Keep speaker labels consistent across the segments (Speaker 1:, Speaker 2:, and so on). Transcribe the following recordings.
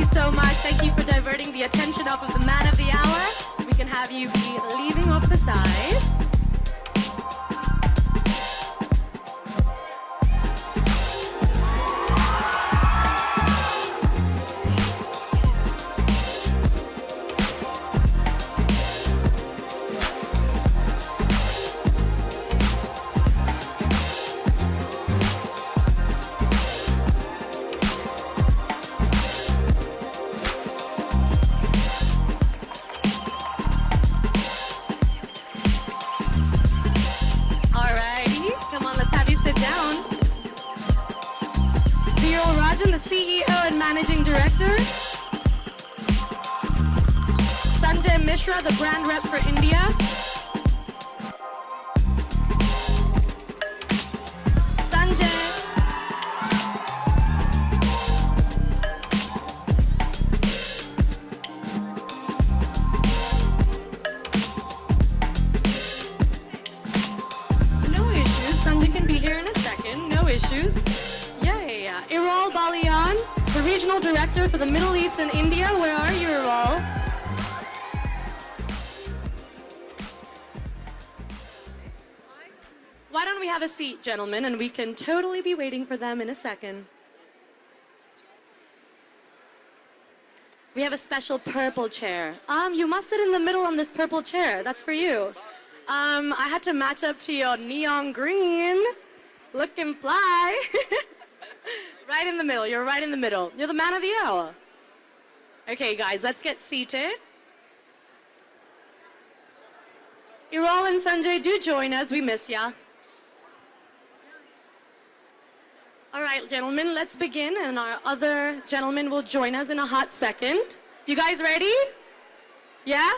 Speaker 1: you so much. Thank you for diverting the attention off of the man of the hour. We can have you be leaving off the side. Managing Director, Sanjay Mishra, the brand rep for India, Sanjay, no issues, Sanjay can be here in a second, no issues. Yeah. Iral Balian, the Regional Director for the Middle East and India. Where are you, Iral? Why don't we have a seat, gentlemen, and we can totally be waiting for them in a second. We have a special purple chair. You must sit in the middle on this purple chair. That's for you. I had to match up to your neon green. Looking fly. Right in the middle. You're right in the middle. You're the man of the hour. Okay, guys, let's get seated. Iral and Sanjay, do join us. We miss ya. All right, gentlemen, let's begin, and our other gentlemen will join us in a hot second. You guys ready? Yeah?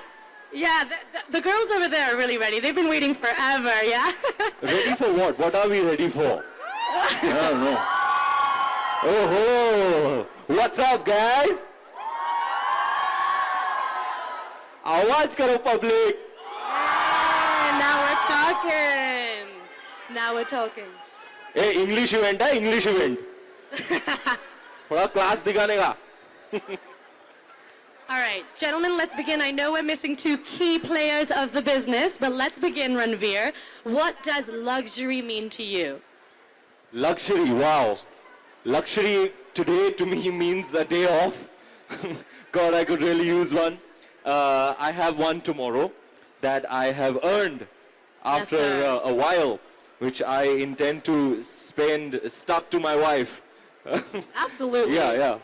Speaker 1: Yeah, the girls over there are really ready. They've been waiting forever, yeah?
Speaker 2: Ready for what? What are we ready for? I don't know. Oh, what's up, guys? Awaaz karo, public.
Speaker 1: Yeah, now we're talking.
Speaker 2: Hey, English event है, English event. थोड़ा class दिखाने का.
Speaker 1: All right, gentlemen, let's begin. I know we're missing two key players of the business, but let's begin, Ranveer. What does luxury mean to you?
Speaker 2: Luxury, wow. Luxury today to me means a day off. God, I could really use one. I have one tomorrow that I have earned after a while, which I intend to spend stuck to my wife.
Speaker 1: Absolutely.
Speaker 2: Yeah.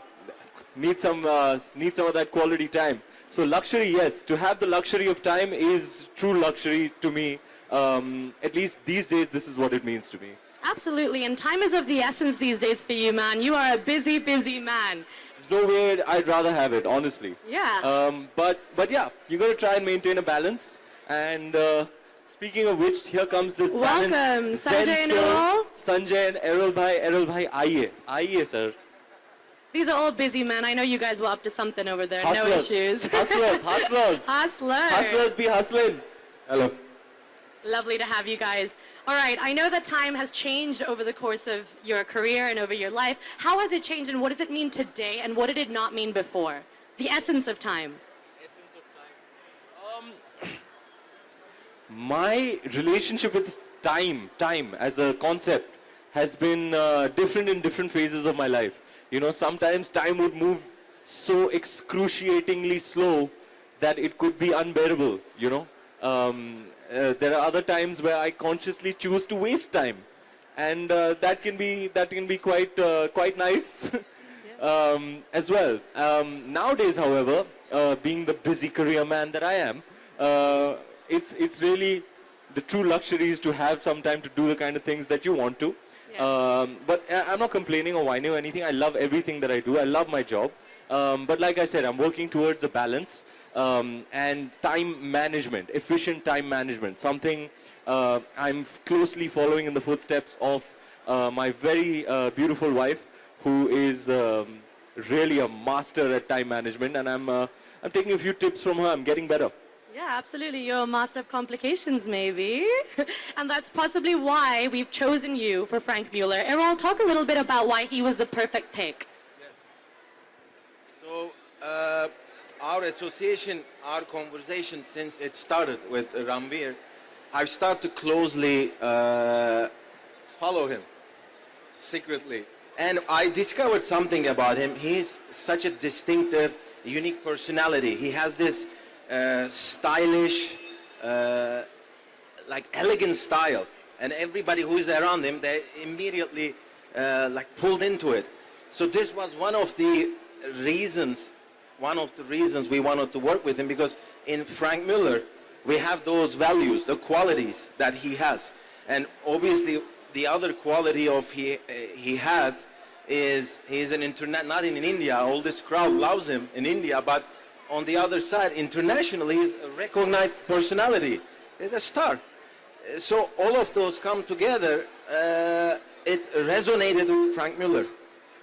Speaker 2: Need some of that quality time. So luxury, yes. To have the luxury of time is true luxury to me. At least these days, this is what it means to me.
Speaker 1: Absolutely, and time is of the essence these days for you, man. You are a busy, busy man.
Speaker 2: There's no way I'd rather have it, honestly.
Speaker 1: Yeah.
Speaker 2: But yeah, you got to try and maintain a balance. And speaking of which, here comes this
Speaker 1: welcome,
Speaker 2: balance.
Speaker 1: Sanjay and Iral.
Speaker 2: Sanjay and Errol bhai, aiye, sir.
Speaker 1: These are all busy men. I know you guys were up to something over there.
Speaker 2: Hustlers.
Speaker 1: No issues.
Speaker 2: Hustlers. Hustlers be hustling. Hello.
Speaker 1: Lovely to have you guys. All right, I know that time has changed over the course of your career and over your life. How has it changed, and what does it mean today, and what did it not mean before? The essence of time.
Speaker 2: Essence of time. My relationship with time as a concept has been different in different phases of my life. You know, sometimes time would move so excruciatingly slow that it could be unbearable, you know. There are other times where I consciously choose to waste time, and that can be quite nice as well. Nowadays, however, being the busy career man that I am, it's really the true luxury is to have some time to do the kind of things that you want to. Yeah. But I'm not complaining or whining or anything. I love everything that I do. I love my job. But like I said, I'm working towards a balance. And time management, efficient time management, something I'm closely following in the footsteps of my very beautiful wife, who is really a master at time management, and I'm taking a few tips from her. I'm getting better.
Speaker 1: Yeah, absolutely. You're a master of complications, maybe. And that's possibly why we've chosen you for Frank Muller. Errol, talk a little bit about why he was the perfect pick.
Speaker 3: Yes. So, Uh, our association, our conversation since it started with Ranveer, I've started to closely follow him secretly. And I discovered something about him. He's such a distinctive, unique personality. He has this stylish, like elegant style. And everybody who is around him, they immediately like pulled into it. So this was one of the reasons we wanted to work with him, because in Frank Muller, we have those values, the qualities that he has. And obviously, the other quality of he has is he's an internet, not in India, all this crowd loves him in India, but on the other side, internationally, he's a recognized personality. He's a star. So all of those come together, it resonated with Frank Muller.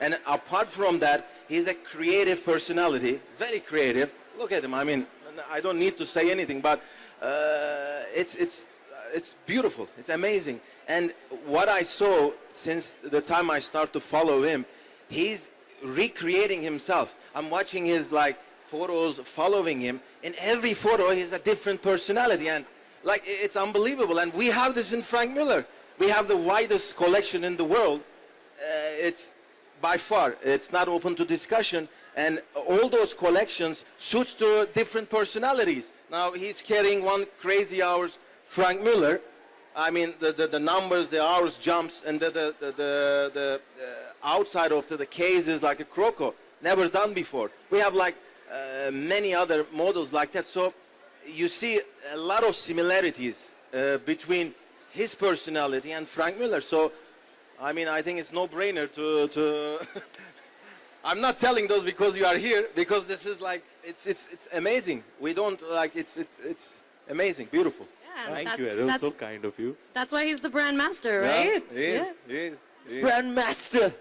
Speaker 3: And apart from that, he's a creative personality, very creative. Look at him, I mean, I don't need to say anything, but it's beautiful, it's amazing. And what I saw since the time I started to follow him, he's recreating himself. I'm watching his like photos, following him. In every photo, he's a different personality, and like it's unbelievable. And we have this in Frank Muller. We have the widest collection in the world. It's by far, it's not open to discussion, and all those collections suits to different personalities. Now he's carrying one crazy hours Frank Muller. I mean the numbers, the hours jumps, and the outside of the case is like a croco, never done before. We have like many other models like that. So you see a lot of similarities between his personality and Frank Muller. So I mean, I think it's no-brainer to I'm not telling those because you are here, because this is like, it's amazing. We don't like, it's amazing, beautiful.
Speaker 1: Yeah,
Speaker 2: Thank you, Errol. So kind of you.
Speaker 1: That's why he's the brand master, right?
Speaker 3: Yeah, he is.
Speaker 2: Brand master.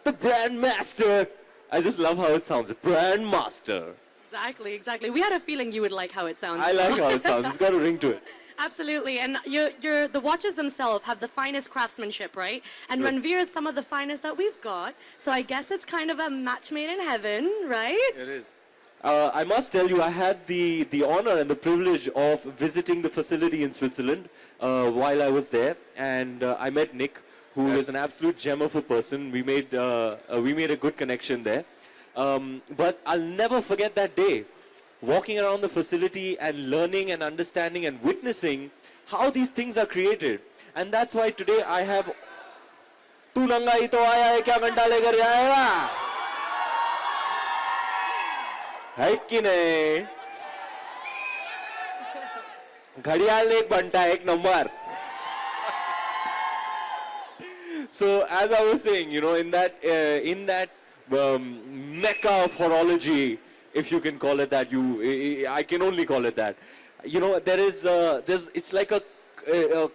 Speaker 2: The brand master. I just love how it sounds. Brand master.
Speaker 1: Exactly, exactly. We had a feeling you would like how it sounds.
Speaker 2: I like how it sounds. It's got a ring to it.
Speaker 1: Absolutely, and the watches themselves have the finest craftsmanship, right? And Ranveer is some of the finest that we've got. So I guess it's kind of a match made in heaven, right?
Speaker 3: It is.
Speaker 2: I must tell you, I had the honor and the privilege of visiting the facility in Switzerland while I was there, and I met Nick, who is an absolute gem of a person. We made a good connection there. But I'll never forget that day, walking around the facility and learning and understanding and witnessing how these things are created. And that's why today I have Tu nanga hi to aaya hai, kya ghanta lekar jaayega? है कि नहीं? घड़ियाल एक बनता है, एक number. So as I was saying, you know, in that mecca of horology, if you can call it that, I can only call it that. You know, it's like a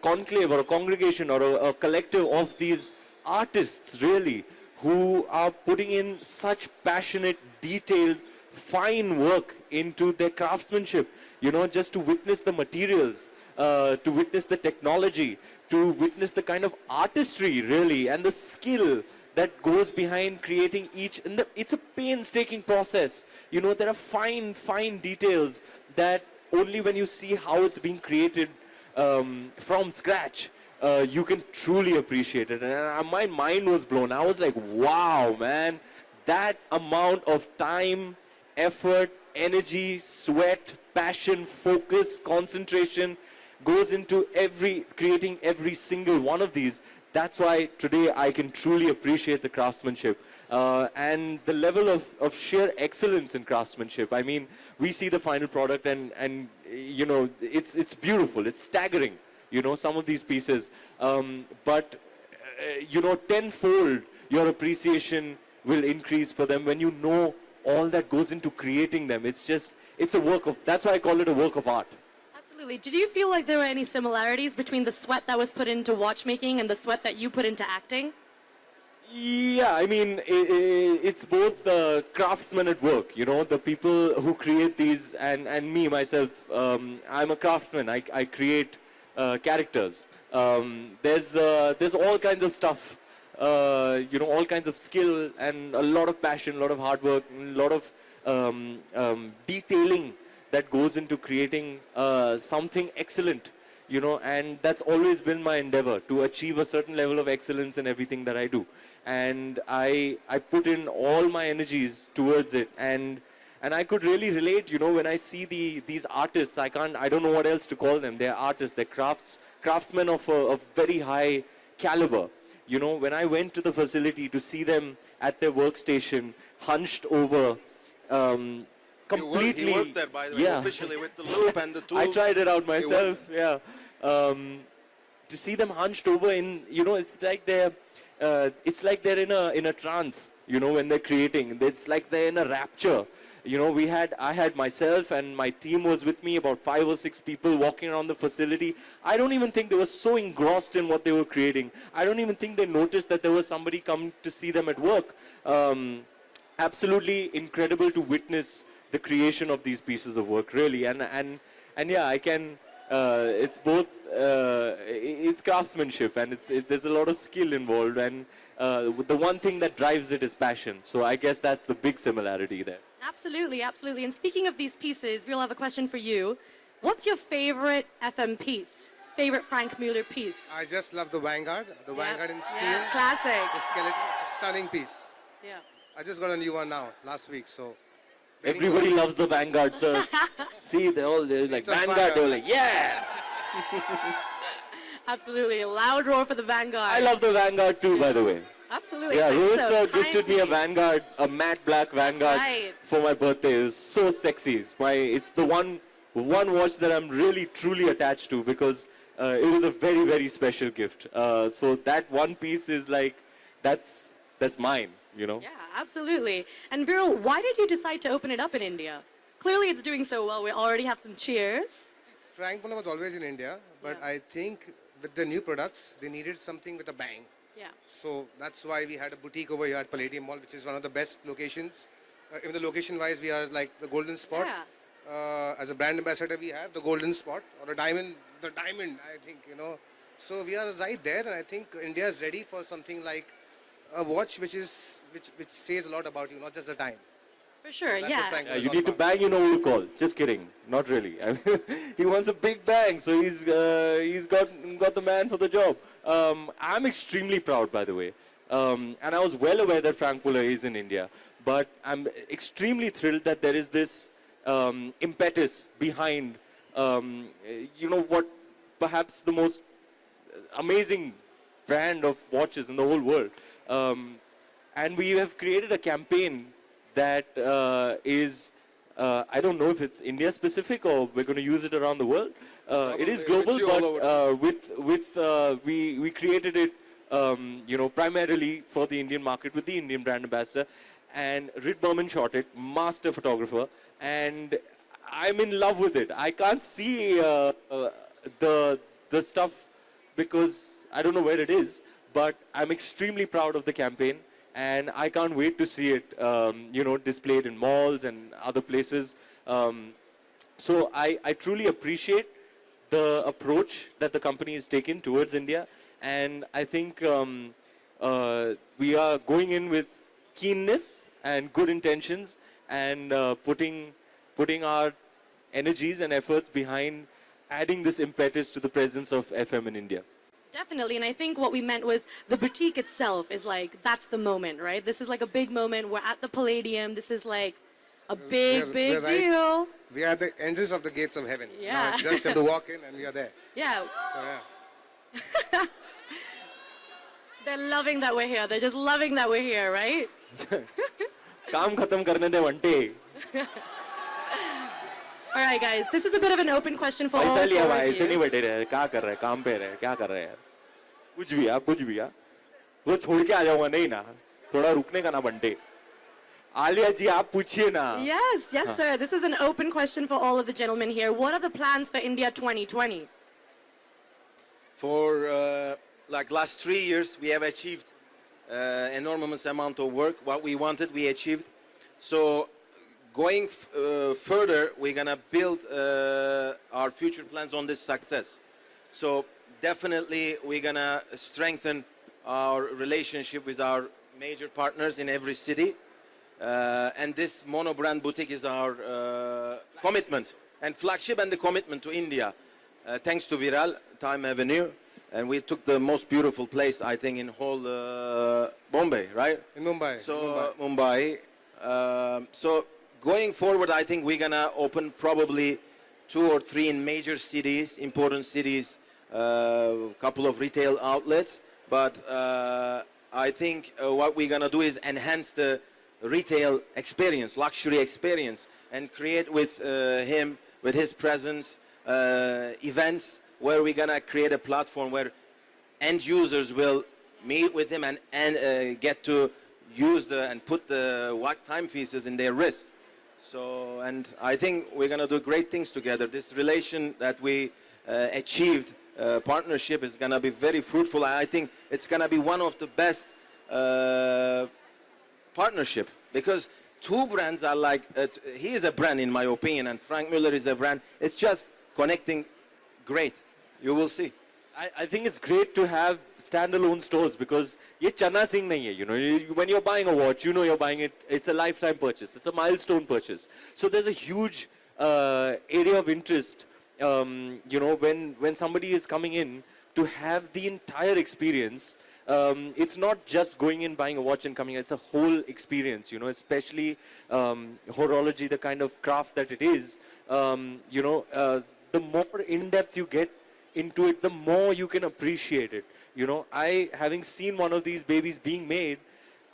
Speaker 2: conclave or a congregation or a collective of these artists, really, who are putting in such passionate, detailed, fine work into their craftsmanship, you know, just to witness the materials, to witness the technology, to witness the kind of artistry, really, and the skill that goes behind creating each. And it's a painstaking process. You know, there are fine details that only when you see how it's being created from scratch, you can truly appreciate it. And my mind was blown. I was like, wow, man, that amount of time, effort, energy, sweat, passion, focus, concentration goes into creating every single one of these. That's why today I can truly appreciate the craftsmanship and the level of sheer excellence in craftsmanship. I mean, we see the final product and you know, it's beautiful, it's staggering, you know, some of these pieces. But you know, tenfold your appreciation will increase for them when you know all that goes into creating them. It's a work of, that's why I call it a work of art.
Speaker 1: Absolutely. Did you feel like there were any similarities between the sweat that was put into watchmaking and the sweat that you put into acting?
Speaker 2: Yeah, I mean, it's both craftsmen at work, you know, the people who create these, and me, myself, I'm a craftsman. I create characters. There's all kinds of stuff, you know, all kinds of skill and a lot of passion, a lot of hard work, a lot of detailing that goes into creating something excellent, you know, and that's always been my endeavor to achieve a certain level of excellence in everything that I do. And I put in all my energies towards it, and I could really relate, you know, when I see these artists. I don't know what else to call them. They're artists, they're craftsmen of very high caliber. You know, when I went to the facility to see them at their workstation, hunched over, completely.
Speaker 3: He worked there, by the way,
Speaker 2: yeah.
Speaker 3: officially with the loop and the tools.
Speaker 2: I tried it out myself, yeah. To see them hunched over in, you know, it's like they're in a trance, you know, when they're creating. It's like they're in a rapture. You know, I had myself and my team was with me, about 5 or 6 people walking around the facility. I don't even think they were so engrossed in what they were creating. I don't even think they noticed that there was somebody coming to see them at work. Absolutely incredible to witness the creation of these pieces of work, really. And yeah, I can, it's both, it's craftsmanship, and there's a lot of skill involved, and the one thing that drives it is passion. So I guess that's the big similarity there.
Speaker 1: Absolutely, absolutely. And speaking of these pieces, we'll have a question for you. What's your favorite FM piece? Favorite Frank Muller piece?
Speaker 4: I just love the Vanguard, Vanguard in steel.
Speaker 1: Yeah, classic.
Speaker 4: The skeleton, it's a stunning piece.
Speaker 1: Yeah.
Speaker 4: I just got a new one now, last week, so.
Speaker 2: Everybody loves the Vanguard, sir. See, they're like,
Speaker 4: It's on
Speaker 2: Vanguard,
Speaker 4: fire.
Speaker 2: they're like, yeah!
Speaker 1: Absolutely. A loud roar for the Vanguard.
Speaker 2: I love the Vanguard too, by the way.
Speaker 1: Absolutely.
Speaker 2: Yeah,
Speaker 1: Thanks,
Speaker 2: Rohit
Speaker 1: so
Speaker 2: sir gifted me a
Speaker 1: kindly.
Speaker 2: Vanguard, a matte black Vanguard
Speaker 1: right.
Speaker 2: for my birthday. It was so sexy. It's the one watch that I'm really, truly attached to, because it was a very, very special gift. So that one piece is like, that's mine, you know?
Speaker 1: Yeah, absolutely. And Viral, why did you decide to open it up in India? Clearly it's doing so well. We already have some cheers.
Speaker 4: Frank Muller was always in India, but
Speaker 1: Yeah.
Speaker 4: I think with the new products, they needed something with a bang.
Speaker 1: Yeah.
Speaker 4: So that's why we had a boutique over here at Palladium Mall, which is one of the best locations. Even the location-wise, we are like the golden spot.
Speaker 1: Yeah.
Speaker 4: As a brand ambassador, we have the golden spot, or the diamond, I think, you know. So we are right there, and I think India is ready for something like a watch which says a lot about you, not just the time.
Speaker 1: For sure,
Speaker 4: That's what
Speaker 1: yeah.
Speaker 4: Frank
Speaker 2: Yeah,
Speaker 4: was
Speaker 2: you
Speaker 4: all
Speaker 2: need to
Speaker 4: about.
Speaker 2: bang, you know who to call. Just kidding. Not really. I mean, he wants a big bang, so he's got the man for the job. I'm extremely proud, by the way. And I was well aware that Frank Muller is in India. But I'm extremely thrilled that there is this impetus behind, you know, what perhaps the most amazing brand of watches in the whole world. And we have created a campaign that is, I don't know if it's India specific or we're going to use it around the world. It is global, but we created it, you know, primarily for the Indian market with the Indian brand ambassador. And Rit Berman shot it, master photographer, and I'm in love with it. I can't see the stuff because I don't know where it is, but I'm extremely proud of the campaign. And I can't wait to see it, you know, displayed in malls and other places. So I truly appreciate the approach that the company has taken towards India. And I think we are going in with keenness and good intentions, and putting our energies and efforts behind adding this impetus to the presence of FM in India.
Speaker 1: Definitely, and I think what we meant was the boutique itself is like, that's the moment, right? This is like a big moment. We're at the Palladium. This is like a big
Speaker 4: we're right.
Speaker 1: deal.
Speaker 4: We are at the entrance of the gates of heaven.
Speaker 1: Yeah.
Speaker 4: Now it's just have to walk in and we are there.
Speaker 1: Yeah.
Speaker 4: So yeah.
Speaker 1: They're loving that we're here. They're just loving that we're here, right?
Speaker 2: काम खत्म करने दे वंटे.
Speaker 1: All right, guys. This is a bit of an open question for all
Speaker 2: पैसा लिया
Speaker 1: four
Speaker 2: भाई,
Speaker 1: of
Speaker 2: ऐसे नहीं
Speaker 1: you.
Speaker 2: बैठे रहे, क्या कर रहे हैं, काम पे रहे, क्या कर रहे हैं यार, कुछ भी यार, वो छोड़ के आ जाऊंगा नहीं ना, थोड़ा रुकने का ना बंटे. आलिया जी आप पूछिए ना.
Speaker 1: Yes, sir. This is an open question for all of the gentlemen here. What are the plans for India 2020?
Speaker 3: For like last 3 years, we have achieved enormous amount of work. What we wanted, we achieved. So going further, we're gonna build our future plans on this success. So definitely, we're gonna strengthen our relationship with our major partners in every city. And this mono-brand boutique is our commitment and flagship and the commitment to India. Thanks to Viral, Time Avenue, and we took the most beautiful place, I think, in whole Bombay, right?
Speaker 4: In Mumbai.
Speaker 3: So Mumbai. So going forward, I think we're gonna open probably 2 or 3 in major cities, important cities, couple of retail outlets. But I think what we're gonna do is enhance the retail experience, luxury experience, and create with him, with his presence, events where we're gonna create a platform where end users will meet with him and get to use and put the watch timepieces in their wrist. So, and I think we're gonna do great things together. This relation that we achieved, partnership, is gonna be very fruitful. I think it's gonna be one of the best partnership, because 2 brands are like, he is a brand in my opinion, and Frank Muller is a brand. It's just connecting great. You will see.
Speaker 2: I think it's great to have standalone stores, because ye Channa Singh nahi hai, you know. When you're buying a watch, you know you're buying it. It's a lifetime purchase. It's a milestone purchase. So there's a huge area of interest, you know, when somebody is coming in to have the entire experience. It's not just going in, buying a watch and coming out. It's a whole experience, you know, especially horology, the kind of craft that it is. You know, the more in-depth you get into it, the more you can appreciate it. You know, having seen one of these babies being made,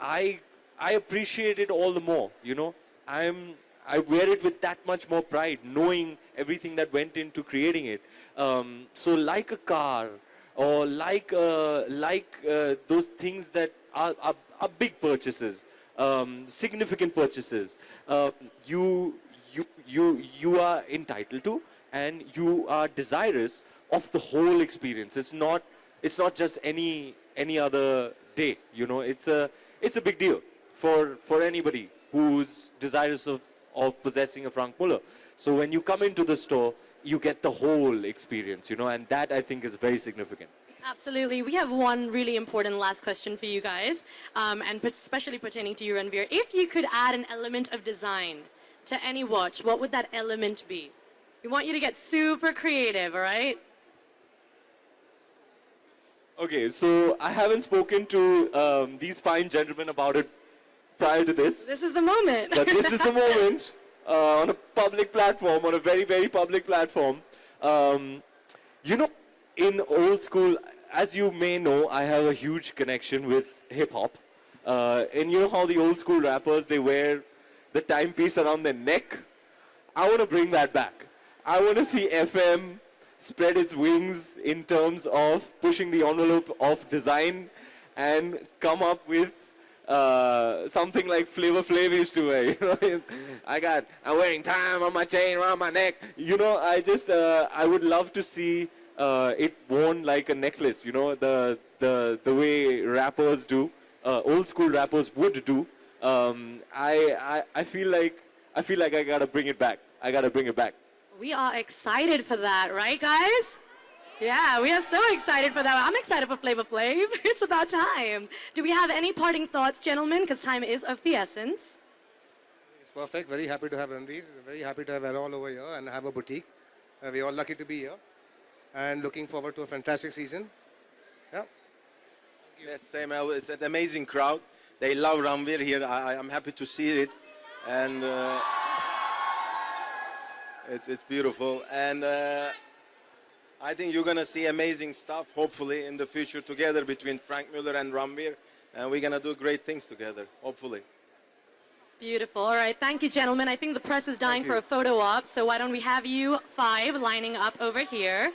Speaker 2: I appreciate it all the more. You know, I wear it with that much more pride, knowing everything that went into creating it. So like a car, or like those things that are big purchases, significant purchases, you are entitled to, and you are desirous of the whole experience. It's not just any other day. You know, it's a big deal for anybody who's desirous of possessing a Frank Muller. So when you come into the store, you get the whole experience, you know, and that I think is very significant.
Speaker 1: Absolutely. We have one really important last question for you guys, and especially pertaining to you, Ranveer. If you could add an element of design to any watch, what would that element be? We want you to get super creative, all right?
Speaker 2: Okay, so I haven't spoken to these fine gentlemen about it prior to this.
Speaker 1: This is the moment.
Speaker 2: But this is the moment, on a public platform, on a very, very public platform. You know, in old school, as you may know, I have a huge connection with hip-hop. And you know how the old school rappers, they wear the timepiece around their neck? I want to bring that back. I want to see FM spread its wings in terms of pushing the envelope of design and come up with something like Flavor Flav used to wear. You know, I'm wearing time on my chain around my neck. You know, I would love to see it worn like a necklace. You know, the way rappers do, old school rappers would do. I feel like I gotta bring it back. I gotta bring it back.
Speaker 1: We are excited for that, right, guys? Yeah, we are so excited for that. I'm excited for Flavor Flav. It's about time. Do we have any parting thoughts, gentlemen? Because time is of the essence.
Speaker 4: It's perfect. Very happy to have Ranveer. Very happy to have Errol over here and have a boutique. We're all lucky to be here. And looking forward to a fantastic season. Yeah.
Speaker 3: Yes, same. It's an amazing crowd. They love Ranveer here. I'm happy to see it. And it's beautiful. And I think you're going to see amazing stuff, hopefully, in the future together between Frank Muller and Ranveer. And we're going to do great things together, hopefully.
Speaker 1: Beautiful. All right. Thank you, gentlemen. I think the press is dying for a photo op. So why don't we have you 5 lining up over here?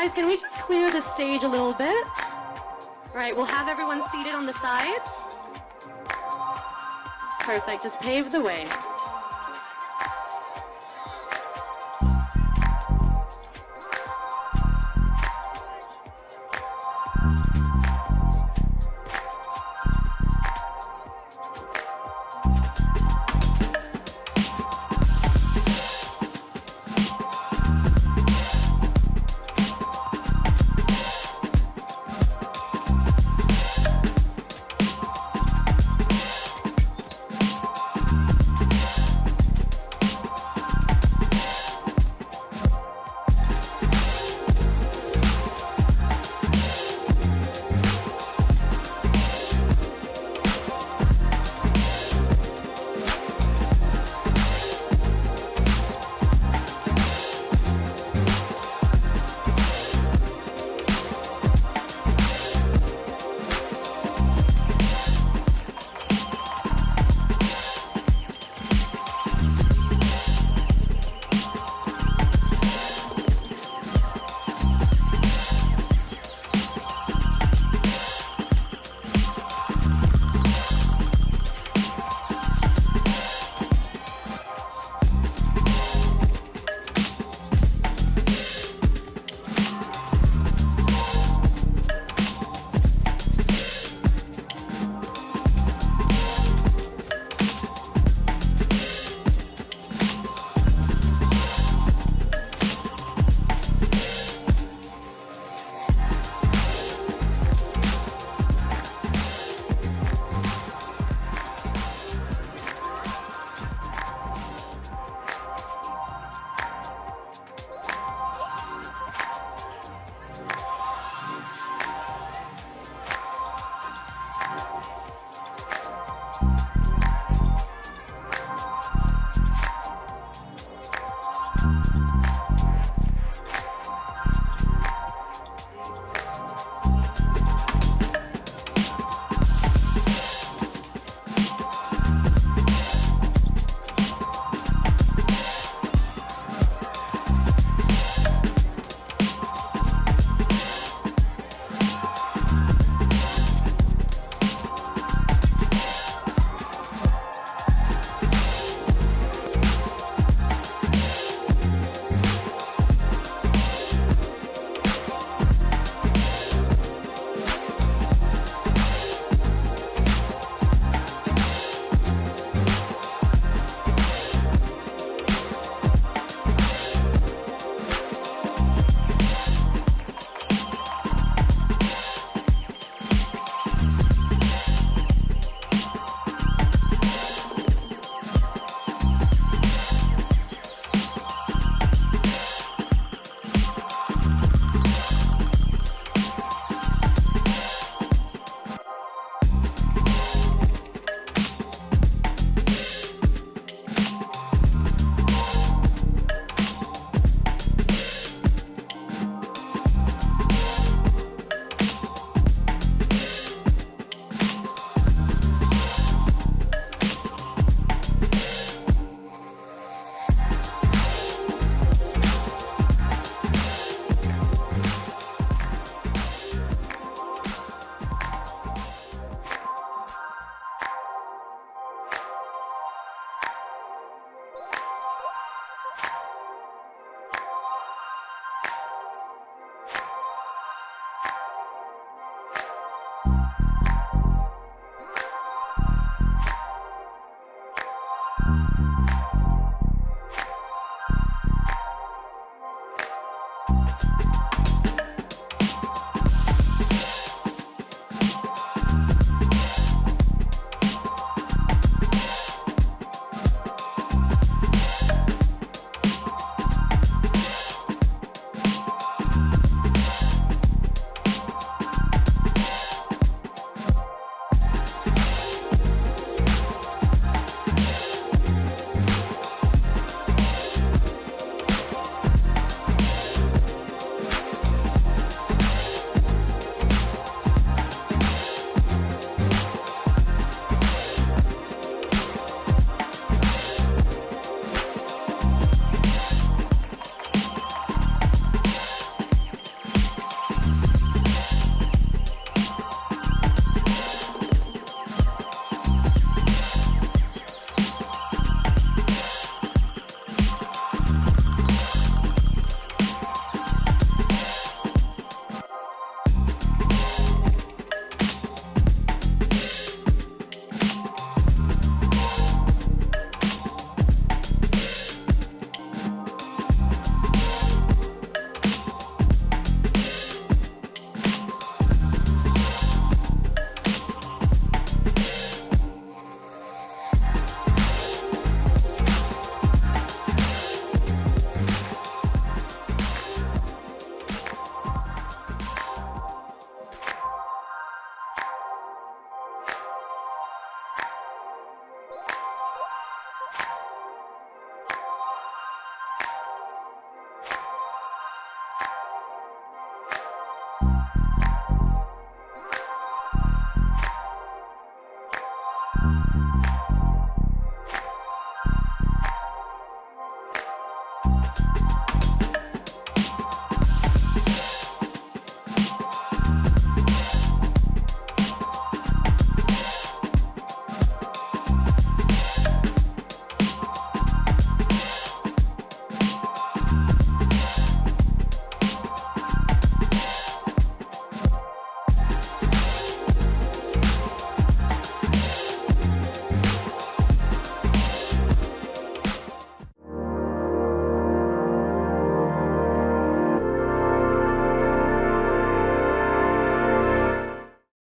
Speaker 1: Guys, can we just clear the stage a little bit? Right, we'll have everyone seated on the sides. Perfect, just pave the way.
Speaker 5: Bye.